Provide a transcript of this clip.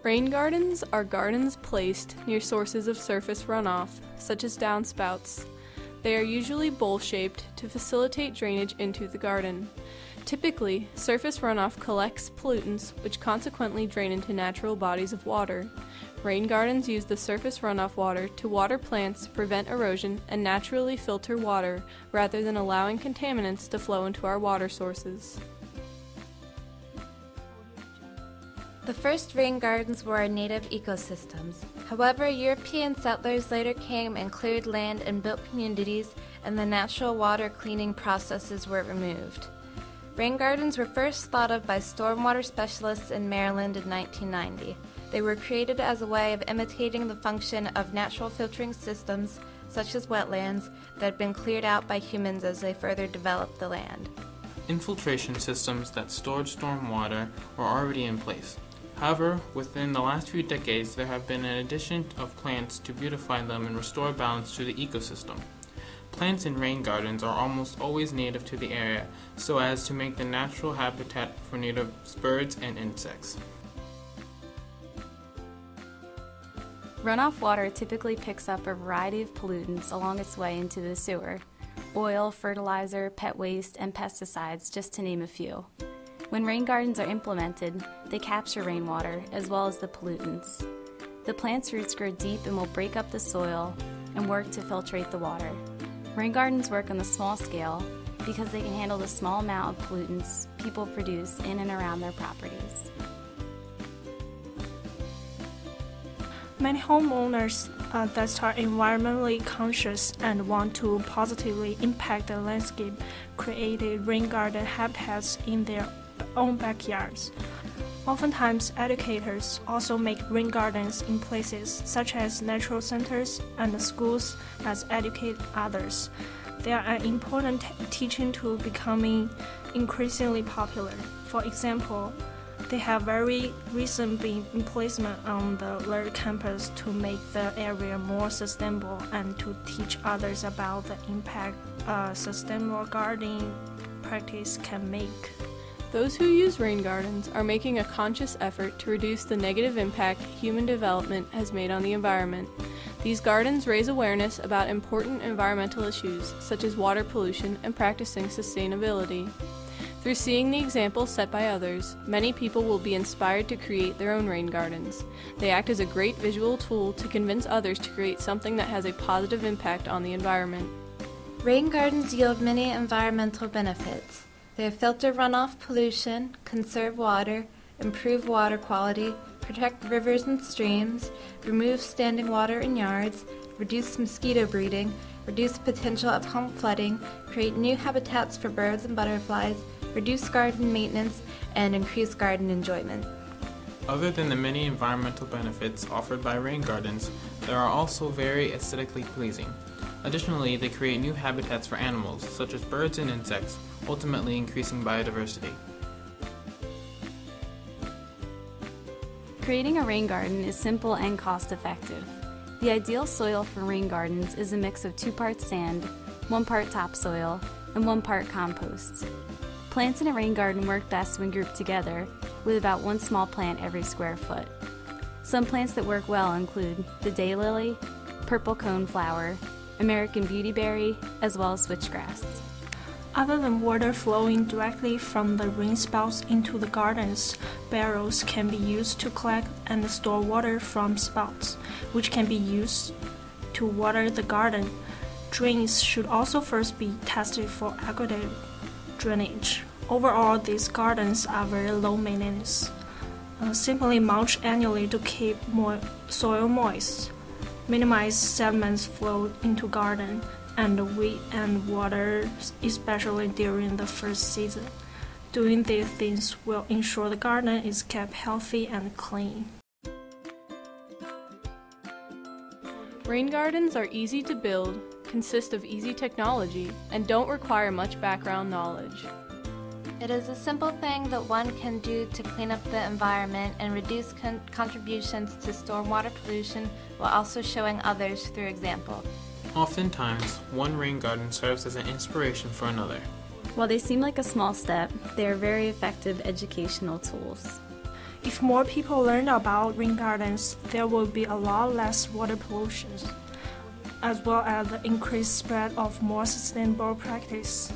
Rain gardens are gardens placed near sources of surface runoff, such as downspouts. They are usually bowl-shaped to facilitate drainage into the garden. Typically, surface runoff collects pollutants which consequently drain into natural bodies of water. Rain gardens use the surface runoff water to water plants, prevent erosion, and naturally filter water rather than allowing contaminants to flow into our water sources. The first rain gardens were our native ecosystems. However, European settlers later came and cleared land and built communities, and the natural water cleaning processes were removed. Rain gardens were first thought of by stormwater specialists in Maryland in 1990. They were created as a way of imitating the function of natural filtering systems, such as wetlands, that had been cleared out by humans as they further developed the land. Infiltration systems that stored storm water were already in place. However, within the last few decades, there have been an addition of plants to beautify them and restore balance to the ecosystem. Plants in rain gardens are almost always native to the area, so as to make the natural habitat for native birds and insects. Runoff water typically picks up a variety of pollutants along its way into the sewer: oil, fertilizer, pet waste, and pesticides, just to name a few. When rain gardens are implemented, they capture rainwater as well as the pollutants. The plant's roots grow deep and will break up the soil and work to filtrate the water. Rain gardens work on a small scale because they can handle the small amount of pollutants people produce in and around their properties. Many homeowners that are environmentally conscious and want to positively impact the landscape created rain garden habitats in their own backyards. Oftentimes, educators also make rain gardens in places such as natural centers and schools as educate others. They are an important teaching tool becoming increasingly popular. For example, they have very recently been in placement on the Learn campus to make the area more sustainable and to teach others about the impact sustainable gardening practice can make. Those who use rain gardens are making a conscious effort to reduce the negative impact human development has made on the environment. These gardens raise awareness about important environmental issues such as water pollution and practicing sustainability. Through seeing the examples set by others, many people will be inspired to create their own rain gardens. They act as a great visual tool to convince others to create something that has a positive impact on the environment. Rain gardens yield many environmental benefits. They filter runoff pollution, conserve water, improve water quality, protect rivers and streams, remove standing water in yards, reduce mosquito breeding, reduce potential of home flooding, create new habitats for birds and butterflies, reduce garden maintenance, and increase garden enjoyment. Other than the many environmental benefits offered by rain gardens, they are also very aesthetically pleasing. Additionally, they create new habitats for animals, such as birds and insects, ultimately increasing biodiversity. Creating a rain garden is simple and cost-effective. The ideal soil for rain gardens is a mix of 2 parts sand, 1 part topsoil, and 1 part compost. Plants in a rain garden work best when grouped together, with about 1 small plant every square foot. Some plants that work well include the daylily, purple coneflower, American beautyberry, as well as switchgrass. Other than water flowing directly from the rain spouts into the gardens, barrels can be used to collect and store water from spouts, which can be used to water the garden. Drains should also first be tested for adequate drainage. Overall, these gardens are very low maintenance. Simply mulch annually to keep soil moist. Minimize sediments flow into garden, and weed and water, especially during the first season. Doing these things will ensure the garden is kept healthy and clean. Rain gardens are easy to build, consist of easy technology, and don't require much background knowledge. It is a simple thing that one can do to clean up the environment and reduce contributions to stormwater pollution while also showing others through example. Oftentimes, one rain garden serves as an inspiration for another. While they seem like a small step, they are very effective educational tools. If more people learn about rain gardens, there will be a lot less water pollution, as well as the increased spread of more sustainable practice.